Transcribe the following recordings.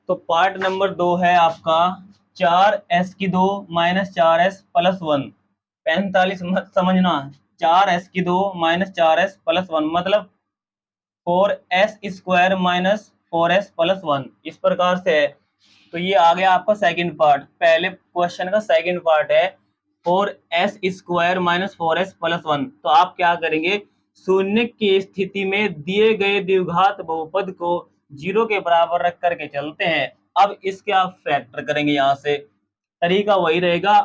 तो part number 2 है आपका 4s2 माइनस 4s+1। 45 मत समझना। 4s2 माइनस 4s+1 मतलब 4s² माइनस 4s+1 इस प्रकार से है। तो ये आ गया आपका सेकंड पार्ट। पहले क्वेश्चन का सेकंड पार्ट है 4s² माइनस 4s+1। तो आप क्या करेंगे, शून्य की स्थिति में दिए गए द्विघात बहुपद को 0 के बराबर रख करके चलते हैं। अब इसके आप फैक्टर करेंगे। यहाँ से तरीका वही रहेगा,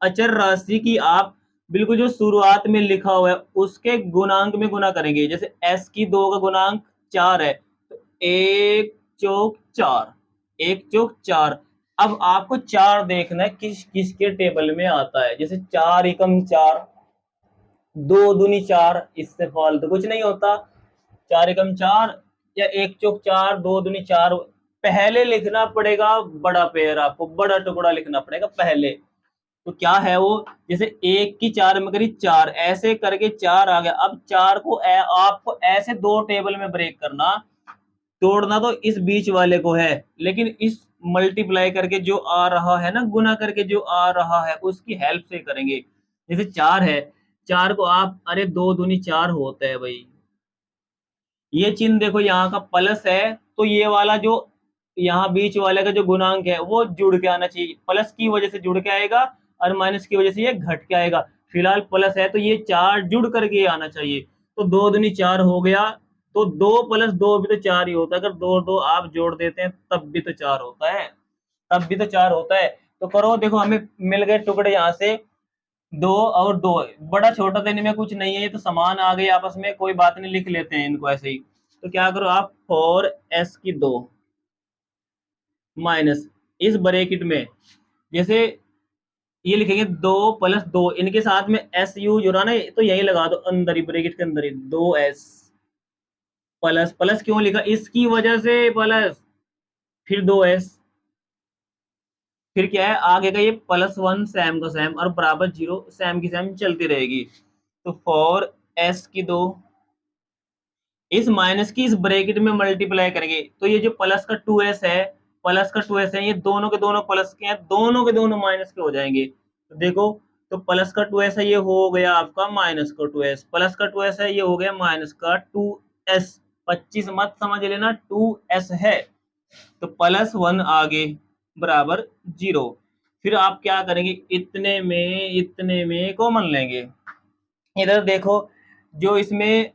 अचर राशि की आप बिल्कुल जो शुरुआत में लिखा हुआ है उसके गुणांक में गुना करेंगे। जैसे s2 का गुणांक 4 है तो 1 चौक 4, 1 चौक 4। अब आपको 4 देखना है किस किसके टेबल में आता है। जैसे 4 एकम 4, 2 दूनी 4, इससे फालतू कुछ नहीं होता। 4 एकम 4 या 1 चौक 4, 2 दूनी 4। पहले लिखना पड़ेगा बड़ा पेयर, आपको बड़ा टुकड़ा लिखना पड़ेगा पहले। तो क्या है वो, जैसे 1 की 4 में करी 4, ऐसे करके 4 आ गया। अब 4 को आपको ऐसे दो टेबल में ब्रेक करना, तोड़ना तो इस बीच वाले को है, लेकिन इस मल्टीप्लाई करके जो आ रहा है ना, गुना करके जो आ रहा है उसकी हेल्प से करेंगे। जैसे 4 है, 4 को आप, अरे 2 दूनी 4 होता है भाई। ये चिन्ह देखो यहाँ का प्लस है, तो ये वाला जो यहाँ बीच वाले का जो गुणांक है वो जुड़ के आना चाहिए। प्लस की वजह से जुड़ के आएगा और माइनस की वजह से ये घट के आएगा। फिलहाल प्लस है तो ये 4 जुड़ करके आना चाहिए। तो 2 दूनी 4 हो गया। तो 2 + 2 भी तो 4 ही होता है। अगर 2 2 आप जोड़ देते हैं तब भी तो 4 होता है, तब भी तो 4 होता है। तो करो, देखो हमें मिल गए टुकड़े यहाँ से 2 और 2। बड़ा छोटा देने में कुछ नहीं है, ये तो समान आ गए आपस में, कोई बात नहीं, लिख लेते हैं इनको ऐसे ही। तो क्या करो आप, 4s2 माइनस इस ब्रैकेट में, जैसे ये लिखेंगे 2 + 2, इनके साथ में s यूज हो रहा ना, तो यही लगा दो अंदर ही, ब्रैकेट के अंदर ही 2s प्लस। प्लस क्यों लिखा, इसकी वजह से प्लस, फिर 2s, फिर क्या है आगे का ये +1 सैम का सैम और बराबर 0, सैम की सैम चलती रहेगी। तो 4s2 इस माइनस की इस ब्रैकेट में मल्टीप्लाई करेंगे तो ये जो प्लस का 2s है, प्लस का 2s है, ये दोनों के दोनों प्लस के हैं, दोनों के दोनों माइनस के हो जाएंगे। तो देखो, तो प्लस का 2s है, ये हो गया आपका माइनस का 2s, प्लस का 2s है, ये हो गया माइनस का 2s। 25 मत समझ लेना, 2s है तो +1 आगे बराबर 0। फिर आप क्या करेंगे, इतने में कॉमन लेंगे। इधर देखो, जो इसमें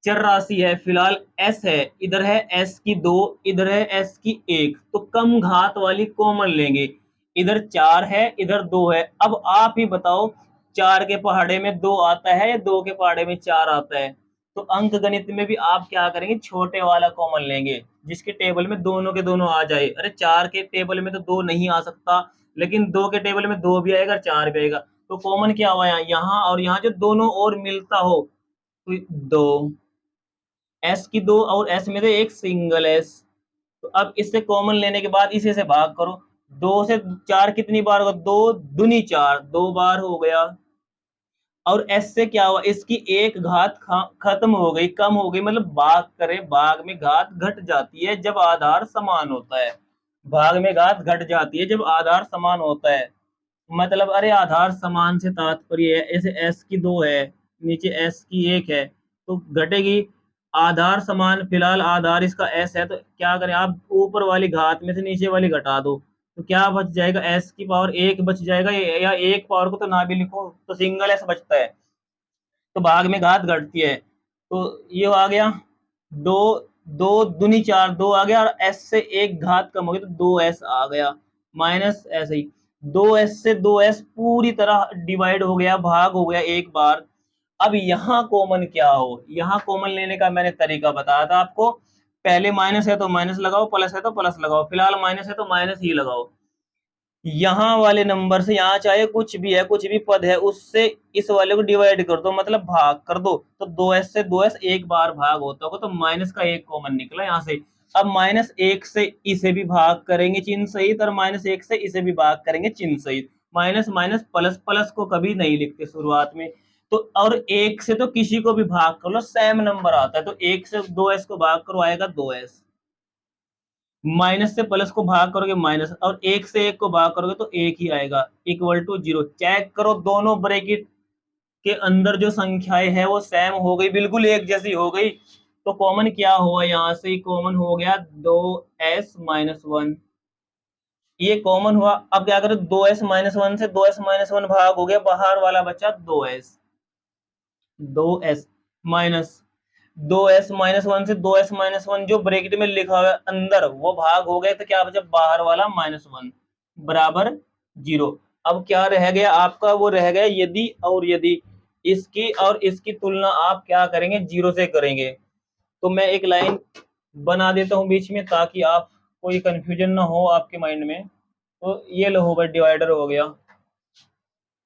चर राशि है फिलहाल s है, इधर है s2, इधर है s1, तो कम घात वाली कॉमन लेंगे। इधर 4 है, इधर 2 है। अब आप ही बताओ, 4 के पहाड़े में 2 आता है या 2 के पहाड़े में 4 आता है। तो अंक गणित में भी आप क्या करेंगे, छोटे वाला कॉमन लेंगे जिसके टेबल में दोनों के दोनों आ जाए। अरे 4 के टेबल में तो 2 नहीं आ सकता, लेकिन 2 के टेबल में 2 भी आएगा, 4 भी आएगा। तो कॉमन क्या हुआ यहाँ और यहाँ जो दोनों और मिलता हो, तो 2 s2 और s में से एक सिंगल s। तो अब इससे कॉमन लेने के बाद इसी से भाग करो। 2 से 4 कितनी बार होगा, 2 दूनी 4, 2 बार हो गया। और s से क्या हुआ, इसकी एक घात खत्म हो गई, कम हो गई, मतलब भाग करे, भाग में घात घट जाती है जब आधार समान होता है। भाग में घात घट जाती है जब आधार समान होता है। मतलब अरे आधार समान से तात्पर्य है, ऐसे s2 है, नीचे s1 है, तो घटेगी। आधार समान, फिलहाल आधार इसका s है, तो क्या करें आप, ऊपर वाली घात में से नीचे वाली घटा दो। तो क्या बच जाएगा, s1 बच जाएगा, या एक पावर को तो ना भी लिखो तो सिंगल s बचता है। तो भाग में घात घटती है, तो ये आ गया 2, 2 दूनी 4, 2 आ गया, और s से एक घात कम हो गई तो 2s आ गया, माइनस ऐसे ही 2s से 2s पूरी तरह डिवाइड हो गया, भाग हो गया एक बार। अब यहाँ कॉमन क्या हो, यहाँ कॉमन लेने का मैंने तरीका बताया था आपको। पहले माइनस है तो माइनस लगाओ, प्लस है तो प्लस लगाओ, फिलहाल माइनस है तो माइनस ही लगाओ। यहाँ वाले नंबर से, यहाँ चाहे कुछ भी है, कुछ भी पद है, उससे इस वाले को डिवाइड कर दो, मतलब भाग कर दो। तो 2s से 2s एक बार भाग होता होगा, तो माइनस का एक कॉमन निकला यहाँ से। अब -1 से इसे भी भाग करेंगे चिन्ह सहित, और -1 से इसे भी भाग करेंगे चिन्ह सहित। माइनस माइनस प्लस, प्लस को कभी नहीं लिखते शुरुआत में। तो और 1 से तो किसी को भी भाग कर लो, सेम नंबर आता है। तो 1 से 2s को भाग करो, आएगा 2s। माइनस से प्लस को भाग करोगे माइनस, और एक से एक को भाग करोगे तो एक ही आएगा, इक्वल टू 0। चेक करो दोनों ब्रैकेट के अंदर जो संख्याएं है वो सेम हो गई, बिल्कुल एक जैसी हो गई। तो कॉमन क्या हुआ, यहाँ से कॉमन हो गया 2s-1, ये कॉमन हुआ। अब क्या करो, 2s-1 से 2s-1 भाग हो गया, बाहर वाला बचा 2s माइनस 2s-1 से 2s-1 जो ब्रैकेट में लिखा हुआ है अंदर वो भाग हो गए, तो क्या बचा बाहर वाला -1 बराबर 0। अब क्या रह गया आपका, वो रह गया यदि और यदि, इसकी और इसकी तुलना आप क्या करेंगे, 0 से करेंगे। तो मैं एक लाइन बना देता हूं बीच में ताकि आप कोई कंफ्यूजन ना हो आपके माइंड में। तो ये लो भाई डिवाइडर हो गया।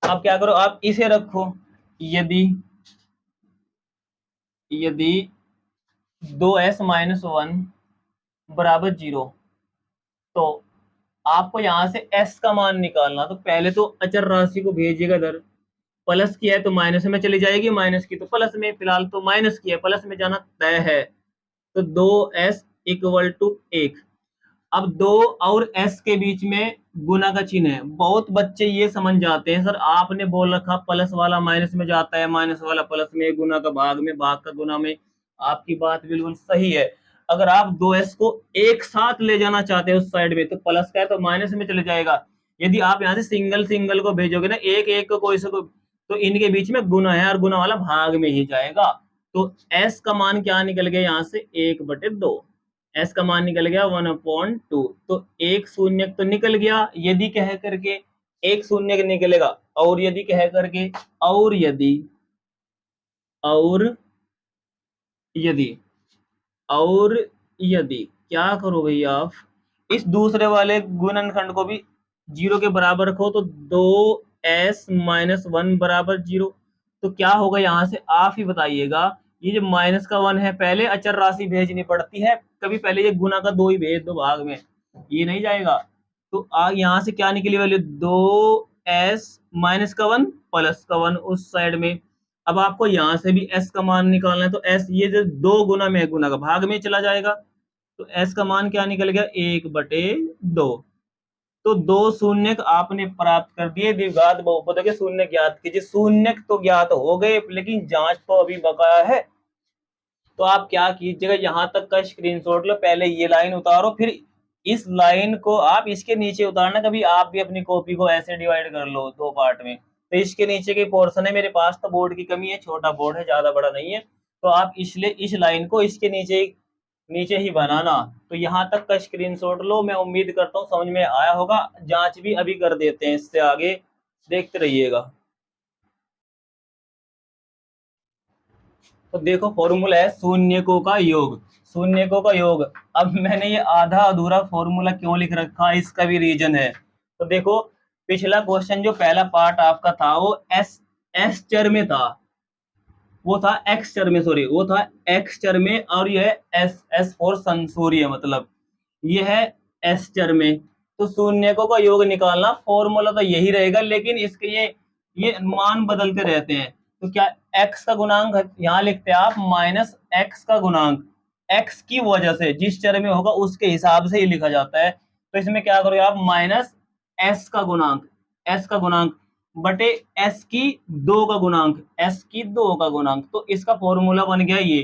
अब क्या करो, आप इसे रखो, यदि 2s-1 बराबर 0, तो आपको यहां से s का मान निकालना। तो पहले तो अचर राशि को भेजिएगा इधर, प्लस की है तो माइनस में चली जाएगी, माइनस की तो प्लस में, फिलहाल तो माइनस की है, प्लस में जाना तय है। तो 2s इक्वल टू 1। अब 2 और s के बीच में गुना का चिन्ह है। बहुत बच्चे ये समझ जाते हैं, सर आपने बोल रखा प्लस वाला माइनस में जाता है, माइनस वाला प्लस में, गुना का भाग में, भाग का गुना में। आपकी बात बिल्कुल सही है। अगर आप 2s को एक साथ ले जाना चाहते हैं उस साइड में, तो प्लस का है तो माइनस में चले जाएगा। यदि आप यहाँ से सिंगल सिंगल को भेजोगे ना, एक एक को कोई से को, तो इनके बीच में गुना है और गुना वाला भाग में ही जाएगा। तो s का मान क्या निकल गया यहाँ से, 1/2। एस का मान निकल गया 1/2। तो एक शून्य तो निकल गया, यदि कह करके एक शून्य निकलेगा, और यदि कह करके, और यदि, और यदि, और यदि क्या करो भैया, आप इस दूसरे वाले गुणनखंड को भी 0 के बराबर रखो, तो 2s-1 बराबर 0। तो क्या होगा यहाँ से आप ही बताइएगा। ये जो माइनस का 1 है, पहले अचर राशि भेजनी पड़ती है, कभी पहले ये गुना का 2 ही भेज दो भाग में, ये नहीं जाएगा। तो यहाँ से क्या निकली वैल्यू, 2s-1 प्लस का 1 उस साइड में। अब आपको यहां से भी s का मान निकालना है, तो s ये जो 2 गुना में, गुना का भाग में चला जाएगा। तो s का मान क्या निकल गया, 1/2। तो 2 शून्य आपने प्राप्त कर दिए। द्विघात बहुपद के शून्य ज्ञात कीजिए। शून्य तो ज्ञात हो गए, लेकिन जांच तो अभी बकाया है। तो आप क्या कीजिएगा, यहां तक का स्क्रीनशॉट लो, पहले ये लाइन उतारो, फिर इस लाइन को आप इसके नीचे उतारना। कभी आप भी अपनी कॉपी को ऐसे डिवाइड कर लो 2 पार्ट में। तो इसके नीचे के पोर्शन है, मेरे पास तो बोर्ड की कमी है, छोटा बोर्ड है, ज्यादा बड़ा नहीं है। तो आप इसलिए इस लाइन को इसके नीचे ही बनाना। तो यहाँ तक का स्क्रीनशॉट लो। मैं उम्मीद करता हूँ समझ में आया होगा। जांच भी अभी कर देते हैं, इससे आगे देखते रहिएगा। तो देखो फॉर्मूला है शून्यकों का योग, शून्यकों का योग। अब मैंने ये आधा अधूरा फॉर्मूला क्यों लिख रखा, इसका भी रीजन है। तो देखो पिछला क्वेश्चन जो पहला पार्ट आपका था वो एस चर में था, वो था एक्स चर में, सॉरी वो था एक्स चर में, और यह है एस फॉर संसूर्य, मतलब ये है एस चर में। तो शून्यकों का योग निकालना फॉर्मूला तो यही रहेगा, लेकिन इसके ये मान बदलते रहते हैं। तो क्या x का गुणांक यहाँ लिखते हैं आप, माइनस एक्स का गुणांक, x की वजह से जिस चर में होगा उसके हिसाब से ही लिखा जाता है। तो इसमें क्या करोगे आप, माइनस s का गुणांक, s का गुणांक बटे s की 2 का गुणांक, s की 2 का गुणांक। तो इसका फॉर्मूला बन गया ये।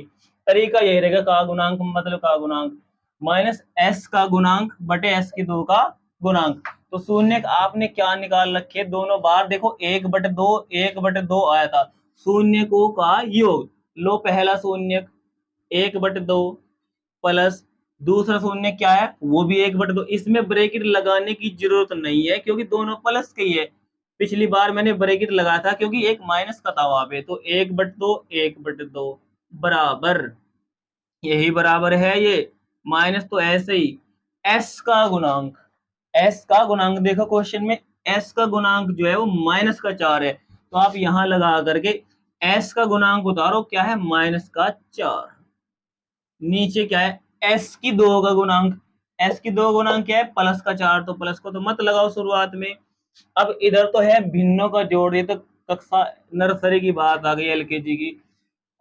तरीका यही रहेगा, का गुणांक मतलब का गुणांक माइनस s का गुणांक बटे s की 2 का गुणांक। तो शून्य आपने क्या निकाल रखे, दोनों बार देखो 1/2 1/2 आया था। शून्यकों का योग लो, पहला शून्य 1/2 प्लस दूसरा शून्य क्या है, वो भी 1/2। इसमें ब्रैकेट लगाने की जरूरत नहीं है क्योंकि दोनों प्लस के ही है। पिछली बार मैंने ब्रैकेट लगाया था क्योंकि एक माइनस का था वहां पे। तो 1/2 1/2 बराबर, यही बराबर है ये, माइनस तो ऐसे ही एस का गुणांक, एस का गुणांक देखो क्वेश्चन में, एस का गुणांक जो है वो -4 है। तो आप यहां लगा करके एस का गुणांक उतारो, क्या है -4। नीचे क्या है, एस की 2 का गुणांक, एस की 2 गुणांक क्या है +4। तो प्लस को तो मत लगाओ शुरुआत में। अब इधर तो है भिन्नों का जोड़, ये तो कक्षा नर्सरी की बात आ गई, एलकेजी की।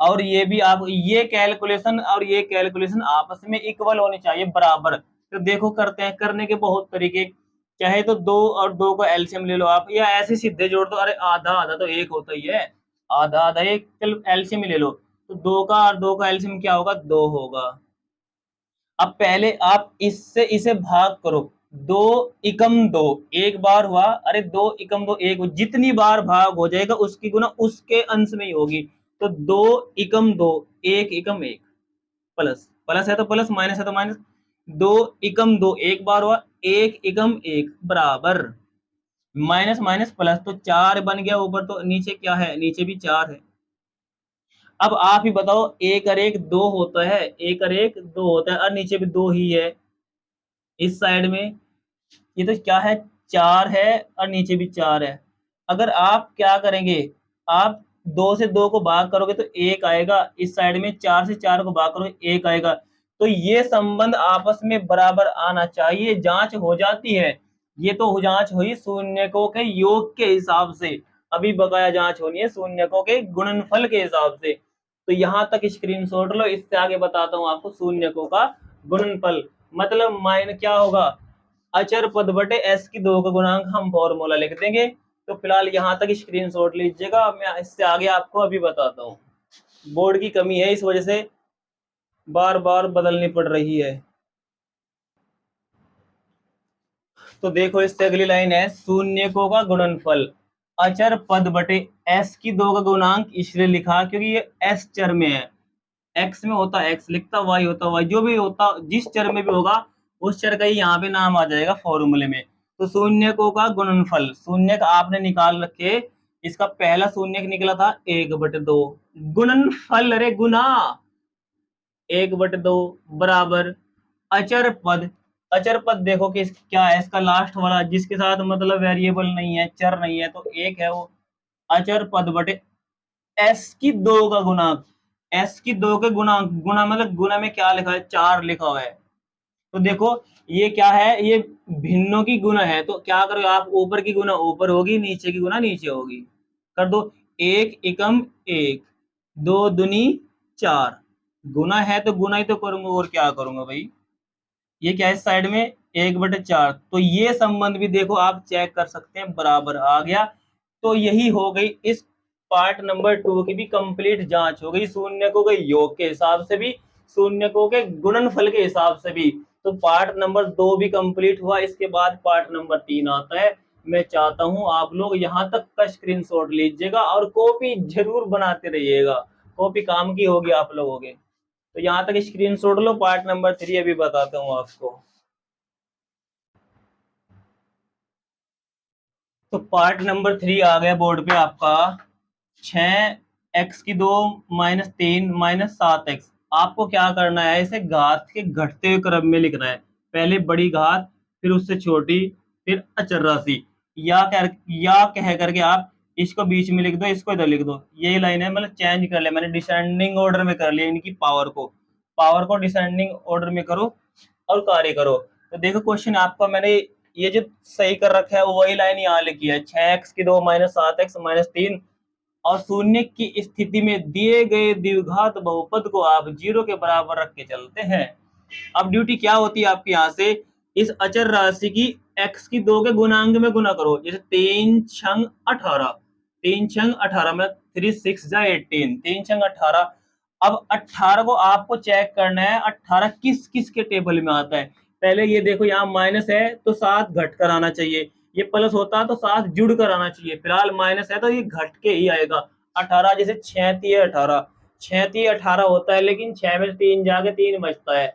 और ये भी आप, ये कैलकुलेशन और ये कैलकुलेशन आपस में इक्वल होनी चाहिए, बराबर। तो देखो करते हैं, करने के बहुत तरीके, चाहे तो 2 और 2 का एलसीएम ले लो आप, या ऐसे सीधे जोड़ दो, अरे आधा आधा तो एक होता ही है, आधा आधा एक, चलो एलसीएम ही ले लो, तो 2 का और 2 का एलसीएम क्या होगा, 2 होगा। अब पहले आप इससे इसे भाग करो, 2 एकम 2 एक बार हुआ, अरे 2 एकम 2 एक, जितनी बार भाग हो जाएगा उसकी गुना उसके अंश में ही होगी, तो 2 एकम 2 एक एकम एक, प्लस प्लस है तो प्लस, माइनस है तो माइनस, 2 एकम 2 एक बार हुआ, एक एकम एक बराबर माइनस माइनस प्लस, तो 4 बन गया ऊपर, तो नीचे क्या है, नीचे भी 4 है। अब आप ही बताओ, एक और एक 2 होता है, एक और एक 2 होता है, और नीचे भी 2 ही है इस साइड में, ये तो क्या है, 4 है और नीचे भी 4 है। अगर आप क्या करेंगे, आप 2 से 2 को भाग करोगे तो 1 आएगा, इस साइड में 4 से 4 को भाग करोगे 1 आएगा, तो ये संबंध आपस में बराबर आना चाहिए, जांच हो जाती है। ये तो जांच हुई शून्यकों के योग के हिसाब से, अभी बकाया जांच होनी है शून्यकों के गुणनफल के हिसाब से। तो यहां तक स्क्रीनशॉट लो, इससे आगे बताता हूं आपको शून्यकों का गुणनफल, मतलब माइन क्या होगा, अचर पद बटे एस की 2 का गुणांक, हम फॉर्मूला लिख देंगे। तो फिलहाल यहां तक स्क्रीनशॉट लीजिएगा, मैं इससे आगे आपको अभी बताता हूँ। बोर्ड की कमी है, इस वजह से बार बार बदलनी पड़ रही है। तो देखो इससे अगली लाइन है, शून्यकों का गुणनफल अचर पद बटे एस की 2 का गुणांक, इसलिए लिखा क्योंकि ये एस चर में है, एक्स में होता एक्स लिखता, वाई होता वाई, जो भी होता जिस चर में भी होगा उस चर का ही यहाँ पे नाम आ जाएगा फॉर्मूले में। तो शून्यकों का गुणनफल, शून्यक आपने निकाल रखे, इसका पहला शून्यक निकला था 1/2, गुणनफल अरे गुना 1/2 बराबर अचर पद, अचर पद देखो कि क्या है, इसका लास्ट वाला जिसके साथ मतलब वेरिएबल नहीं है, चर नहीं है, तो एक है वो, अचर पद बटे एस की 2 का गुणांक, एस की 2 के गुणांक, गुणा मतलब गुणा में क्या लिखा है, 4 लिखा हुआ है। तो देखो ये क्या है, ये भिन्नों की गुणा है, तो क्या करो आप, ऊपर की गुणा ऊपर होगी, नीचे की गुणा नीचे होगी, कर दो, एक एकम एक, 2 दूनी 4, गुना है तो गुना ही तो करूंगा, और क्या करूंगा भाई, ये क्या है इस साइड में 1/4, तो ये संबंध भी देखो आप चेक कर सकते हैं, बराबर आ गया। तो यही हो गई इस पार्ट नंबर 2 की भी कंप्लीट जांच हो गई, शून्यकों के योग के हिसाब से भी, शून्यकों के गुणनफल के हिसाब से भी। तो पार्ट नंबर 2 भी कंप्लीट हुआ, इसके बाद पार्ट नंबर 3 आता है। मैं चाहता हूं आप लोग यहां तक का स्क्रीनशॉट लीजिएगा और कॉपी जरूर बनाते रहिएगा, कॉपी काम की होगी आप लोगों के। तो यहाँ तक स्क्रीनशॉट लो, पार्ट नंबर 3 अभी बताता हूँ आपको। तो पार्ट नंबर 3 आ गया बोर्ड पे आपका, 6x की 2 माइनस 3 माइनस 7x। आपको क्या करना है, इसे घात के घटते हुए क्रम में लिखना है, पहले बड़ी घात फिर उससे छोटी फिर अचर राशि, या कह करके आप इसको बीच में लिख दो, इसको इधर लिख दो, यही लाइन है, मतलब चेंज कर लिया मैंने, डिसेंडिंग ऑर्डर में कर लिया इनकी पावर को डिसेंडिंग ऑर्डर में करो और कार्य करो। तो देखो क्वेश्चन आपका मैंने ये जो सही कर रखा है वही लाइन यहाँ लिखी है, 6x की 2 माइनस 7x माइनस 3, और शून्य की स्थिति में दिए गए द्विघात बहुपद को आप 0 के बराबर रख के चलते हैं। अब ड्यूटी क्या होती है आपकी, यहाँ से इस अचर राशि की x की 2 के गुणांक में गुना करो, जैसे 3 छंग 18, 3 छंग 18 में 3 6 जा 18, 3 छंग 18। अब 18 को आपको चेक करना है, 18 किस किस के टेबल में आता है। पहले ये देखो यहाँ माइनस है तो 7 घट कर आना चाहिए, ये प्लस होता है तो 7 जुड़ कर आना चाहिए, फिलहाल माइनस है तो ये घट के ही आएगा। 18 जैसे 6 18, 6 18 होता है, लेकिन 6 में से 3 जाके 3 बचता है,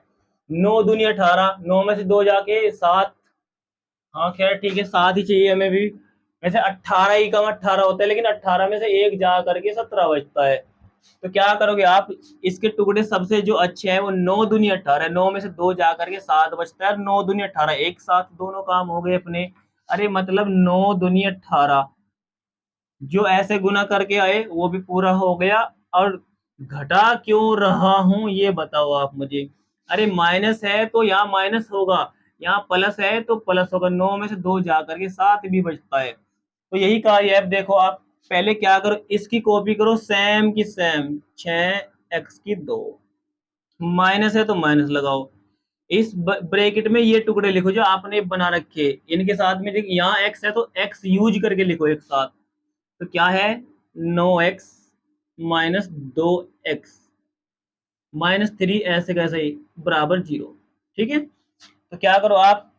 9 दूनी 18, 9 में से 2 जाके 7, हाँ खैर ठीक है 7 ही चाहिए हमें भी। वैसे 18 ही कम 18 होता है, लेकिन 18 में से 1 जा करके 17 बचता है। तो क्या करोगे आप, इसके टुकड़े सबसे जो अच्छे हैं वो 9 दूनी 18, 9 में से 2 जा करके 7 बचता है, 9 दूनी 18 एक साथ दोनों काम हो गए अपने। अरे मतलब 9 दूनी 18 जो ऐसे गुना करके आए वो भी पूरा हो गया, और घटा क्यों रहा हूं ये बताओ आप मुझे। अरे माइनस है तो यहाँ माइनस होगा, यहाँ प्लस है तो प्लस होगा, 9 में से 2 जा करके 7 भी बचता है। तो यही कार्य है, देखो आप पहले क्या करो, इसकी कॉपी करो सेम की सेम, 6x की 2 माइनस है तो माइनस लगाओ, इस ब्रैकेट में ये टुकड़े लिखो जो आपने बना रखे, इनके साथ में देखिए यहाँ x है तो x यूज करके लिखो एक साथ। तो क्या है, 9x माइनस 2x माइनस 3 ऐसे कैसे ही बराबर 0। ठीक है, तो क्या करो आप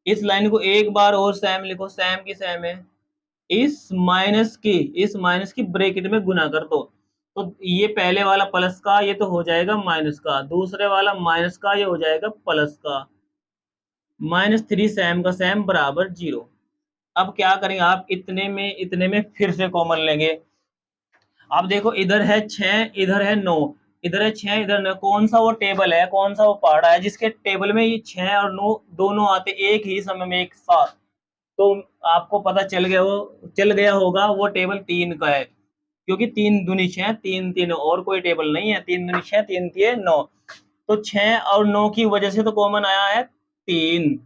इस लाइन को एक बार और सेम लिखो, सेम की सेम है, इस माइनस की ब्रैकेट में गुना कर दो। तो ये पहले वाला प्लस का ये तो हो जाएगा माइनस का, दूसरे वाला माइनस का ये हो जाएगा प्लस का, -3 सेम का सेम बराबर 0। अब क्या करेंगे आप, इतने में फिर से कॉमन लेंगे। अब देखो इधर है 6 इधर है 9, इधर है 6 इधर 9, कौन सा वो टेबल है, कौन सा वो पहाड़ा है जिसके टेबल में ये 6 और 9 दोनों आते एक ही समय में एक साथ। तो आपको पता चल गया होगा वो टेबल 3 का है, क्योंकि 3 दूनी 6, 3 3 और कोई टेबल नहीं है, 3 दूनी 6 3 3 9। तो 6 और 9 की वजह से तो कॉमन आया है 3,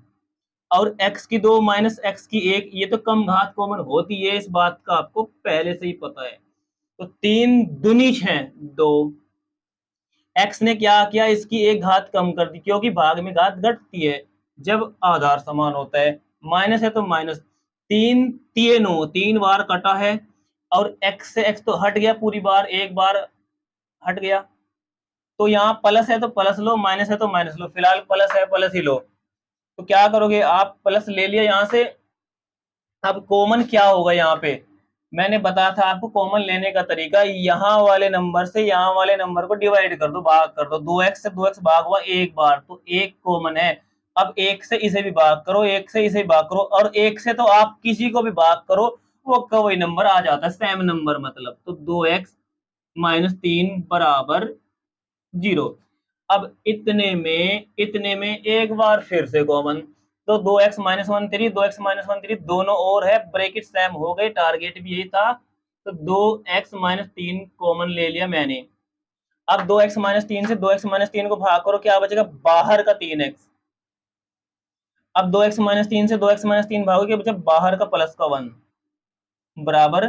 और x की 2 माइनस x की 1, ये तो कम घात कॉमन होती है, इस बात का आपको पहले से ही पता है। तो 3 दूनी 6 2, x ने क्या किया, इसकी एक घात कम कर दी, क्योंकि भाग में घात घटती है जब आधार समान होता है। माइनस है तो माइनस, 3 3 बार कटा है, और x से x तो हट गया पूरी बार, एक बार हट गया। तो यहाँ प्लस है तो प्लस लो, माइनस है तो माइनस लो, फिलहाल प्लस है प्लस ही लो। तो क्या करोगे आप, प्लस ले लिया यहाँ से। अब कॉमन क्या होगा यहाँ पे, मैंने बताया था आपको कॉमन लेने का तरीका, यहाँ वाले नंबर से यहाँ वाले नंबर को डिवाइड कर दो, भाग कर दो। 2x से 2x भाग हुआ एक बार, तो एक कॉमन है। अब एक से इसे भी भाग करो, एक से इसे भाग करो, और एक से तो आप किसी को भी भाग करो वो का वही नंबर आ जाता है, सेम नंबर मतलब। तो 2x माइनस 3 बराबर 0। अब इतने में एक बार फिर से कॉमन, तो 2x माइनस 1 3, 2x माइनस 1 3 दोनों और है, ब्रैकेट सेम हो गए, टारगेट भी यही था। तो 2x माइनस 3 कॉमन ले लिया मैंने। अब 2x माइनस 3 से 2x माइनस 3 को भाग करो, क्या बचेगा, बाहर का 3x। अब 2x माइनस 3 से 2x माइनस 3 भागो, क्या बचा, बाहर का प्लस का 1 बराबर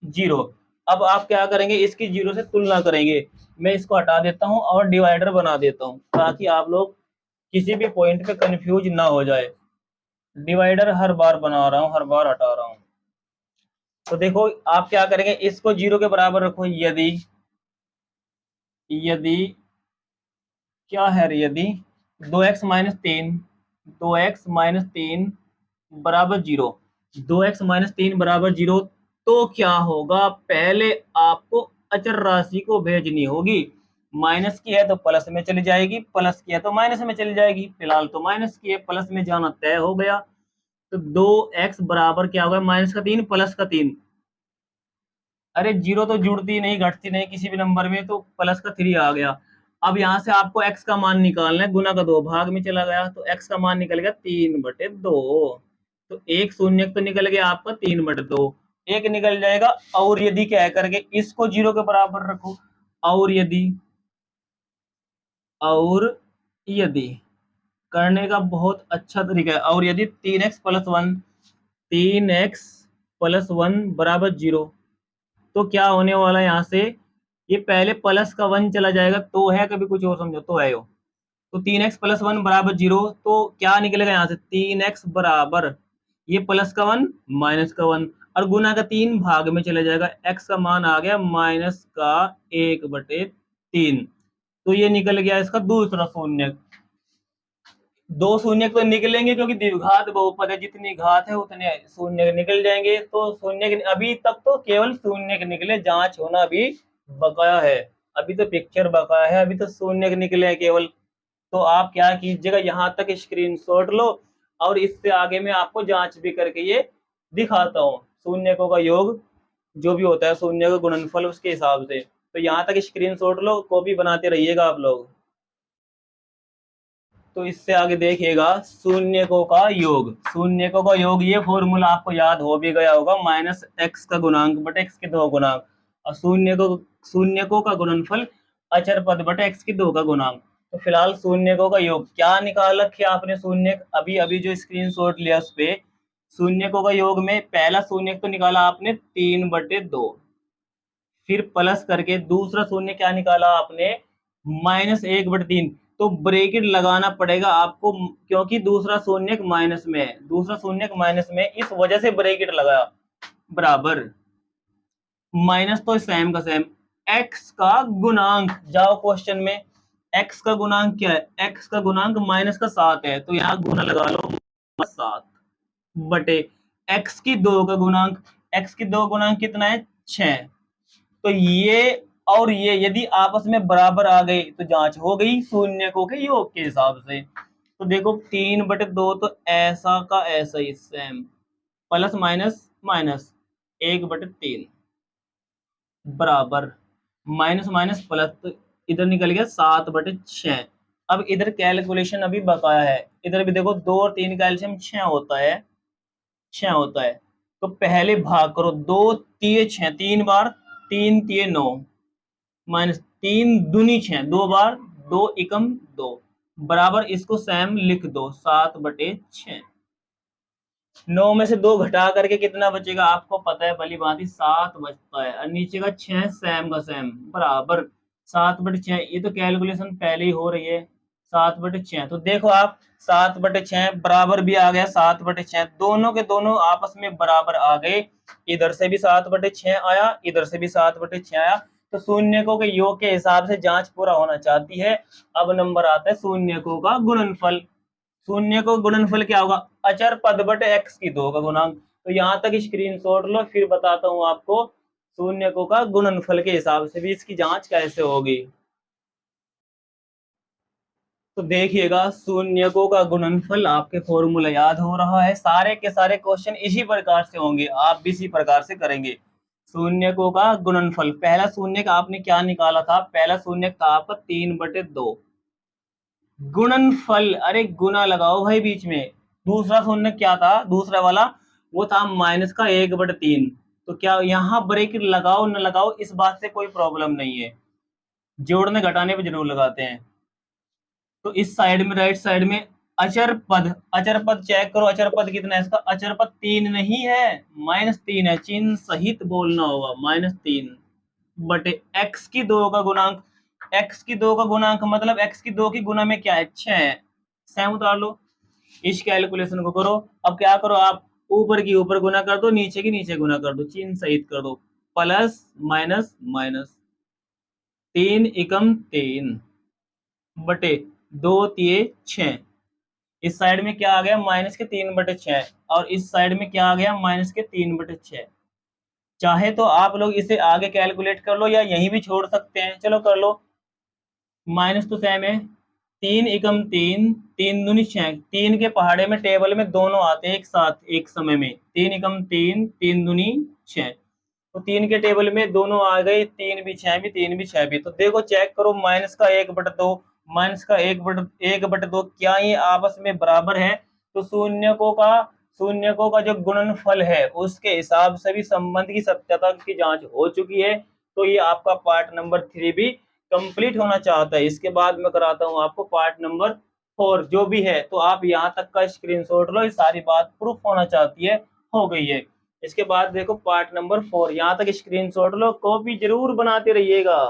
0। अब आप क्या करेंगे, इसकी 0 से तुलना करेंगे। मैं इसको हटा देता हूं और डिवाइडर बना देता हूं, ताकि आप लोग किसी भी पॉइंट पे कंफ्यूज ना हो जाए। डिवाइडर हर बार बना रहा हूं, हर बार हटा रहा हूं। तो देखो आप क्या करेंगे, इसको 0 के बराबर रखो, यदि क्या है, यदि 2x माइनस 3 बराबर 0, 2x माइनस 3 बराबर 0, तो क्या होगा, पहले आपको अचर राशि को भेजनी होगी। माइनस की है तो प्लस में चली जाएगी, प्लस की है तो माइनस में चली जाएगी, फिलहाल तो माइनस की है, प्लस में जाना तय हो गया। तो 2x बराबर क्या होगा, माइनस का 3 प्लस का 3। अरे 0 तो जुड़ती नहीं घटती नहीं किसी भी नंबर में, तो प्लस का 3 आ गया। अब यहाँ से आपको x का मान निकालना है, गुना का 2 भाग में चला गया, तो x का मान निकल गया 3/2। तो एक शून्य तो निकल गया आपका 3/2, एक निकल जाएगा। और यदि क्या है करके इसको 0 के बराबर रखो, और यदि करने का बहुत अच्छा तरीका है। और यदि 3x+1 बराबर 0, तो क्या होने वाला है यहाँ से, ये पहले प्लस का 1 चला जाएगा, तो है कभी कुछ और समझो, तो है यो। तो 3x+1 बराबर 0, तो क्या निकलेगा यहाँ से, 3x बराबर ये प्लस का 1 माइनस का 1, और गुना का 3 भाग में चले जाएगा, x का मान आ गया माइनस का 1/3। तो ये निकल गया इसका दूसरा शून्य। दो शून्य तो निकलेंगे, क्योंकि द्विघात बहुपद है, जितनी घात है उतने शून्य निकल जाएंगे। तो शून्य अभी तक तो केवल शून्य के निकले, जांच होना अभी बकाया है, अभी तो पिक्चर बकाया है, अभी तो शून्य निकले केवल। तो आप क्या कीजिएगा, यहाँ तक स्क्रीनशॉट लो, और इससे आगे मैं आपको जांच भी करके ये दिखाता हूँ, शून्यकों का योग जो भी होता है, शून्य का गुणनफल उसके हिसाब से। तो यहाँ तक स्क्रीनशॉट लो, कॉपी बनाते रहिएगा आप लोग। तो इससे आगे देखिएगा, शून्यकों का योग, ये फॉर्मूला आपको याद हो भी गया होगा, -x का गुणांक बटे x के 2 गुणांक, और शून्यकों का गुणनफल अचर पद बटे x की 2 का गुणांक। तो फिलहाल शून्यकों का योग क्या निकाल रखे आपने, शून्य अभी जो स्क्रीनशॉट लिया उस पे, शून्यकों का योग में पहला शून्य तो निकाला आपने 3/2, फिर प्लस करके दूसरा शून्य क्या निकाला आपने, -1/3। तो ब्रैकेट लगाना पड़ेगा आपको, क्योंकि दूसरा शून्यक माइनस में है, दूसरा शून्यक माइनस में, इस वजह से ब्रैकेट लगाया। बराबर माइनस तो सेम का सेम, एक्स का गुणांक, जाओ क्वेश्चन में, एक्स का गुणांक क्या है, एक्स का गुणांक माइनस का 7 है, तो यहाँ गुना लगा लो 7 बटे एक्स की 2 का गुणांक, एक्स की 2 गुणांक कितना है 6। तो ये और ये यदि आपस में बराबर आ गए तो जांच हो गई शून्यकों के योग के हिसाब से। तो देखो 3/2 तो ऐसा का ऐसा ही सेम, प्लस माइनस माइनस 1/3 बराबर माइनस माइनस प्लस, तो इधर निकल गया 7/6। अब इधर कैलकुलेशन अभी बकाया है, इधर भी देखो 2 और 3 का एलसीएम 6 होता है, 6 होता है। तो पहले भाग करो, 2 तिये 6, 3 बार 3 तिये 9, माइनस 3 दूनी 6, 2 बार 2 एकम 2 बराबर, इसको सेम लिख दो 7/6। 9 में से 2 घटा करके कितना बचेगा आपको पता है भली भांति, 7 बचता है, और नीचे का 6 सेम का सेम बराबर 7/6। ये तो कैलकुलेशन पहले ही हो रही है, 7/6। तो देखो आप 7/6 बराबर भी आ गया 7/6, दोनों के दोनों आपस में बराबर आ गए, इधर से भी 7/6 आया, इधर से भी 7/6 आया। तो शून्यकों के योग के हिसाब से जांच पूरा होना चाहती है। अब नंबर आता है शून्यकों का गुणनफल। शून्य को गुणनफल क्या होगा, अचर पद बटे एक्स की 2 का गुणांक। तो यहां तक स्क्रीनशॉट लो, फिर बताता हूं आपको शून्यकों का गुणनफल के हिसाब से भी इसकी जांच कैसे होगी। तो देखिएगा शून्यकों का गुणनफल, आपके फॉर्मूला याद हो रहा है, सारे के सारे क्वेश्चन इसी प्रकार से होंगे, आप भी इसी प्रकार से करेंगे। शून्यकों का गुणनफल, पहला शून्यक आपने क्या निकाला था, पहला शून्यक था आपका 3/2। गुणनफल, अरे गुना लगाओ भाई बीच में। दूसरा शून्य क्या था, दूसरा वाला वो था माइनस का 1/3। तो क्या यहाँ ब्रैकेट लगाओ न लगाओ इस बात से कोई प्रॉब्लम नहीं है, जोड़ने घटाने पे जरूर लगाते हैं। तो इस साइड में राइट साइड में अचर पद, अचर पद चेक करो, अचर पद कितना है इसका, अचर पद 3 नहीं है, -3 है, चिन्ह सहित बोलना होगा, -3 बटे एक्स की 2 का गुणांक। एक्स की 2 का गुणांक मतलब एक्स की 2 की गुना में क्या है 6 है, सेम उतार लो, इस कैलकुलेशन को करो। अब क्या करो आप, ऊपर की ऊपर गुना कर दो, नीचे की नीचे गुना कर दो, चिन्ह सहित कर दो, प्लस माइनस माइनस 3 एकम 3 बटे 2 तिये 6। इस साइड में क्या आ गया माइनस के 3/6, और इस साइड में क्या आ गया माइनस के 3/6। चाहे तो आप लोग इसे आगे कैलकुलेट कर लो या यहीं भी छोड़ सकते हैं, चलो कर लो। माइनस तो सेम है, 3 एकम 3, 3 दूनी 6, 3 के पहाड़े में टेबल में दोनों आते हैं एक साथ एक समय में, 3 एकम 3, 3 दूनी 6, तो 3 के टेबल में दोनों आ गए, 3 भी 6 भी, 3 भी 6 भी। तो देखो चेक करो, माइनस का 1/2, माइनस का 1/2 क्या ये आपस में बराबर है। तो शून्यकों का जो गुणनफल है उसके हिसाब से भी संबंध की सत्यता की जांच हो चुकी है। तो ये आपका पार्ट नंबर 3 भी कंप्लीट होना चाहता है। इसके बाद मैं कराता हूँ आपको पार्ट नंबर 4 जो भी है। तो आप यहाँ तक का स्क्रीनशॉट लो, ये सारी बात प्रूफ होना चाहती है, हो गई है। इसके बाद देखो पार्ट नंबर 4, यहाँ तक स्क्रीनशॉट लो, कॉपी जरूर बनाते रहिएगा।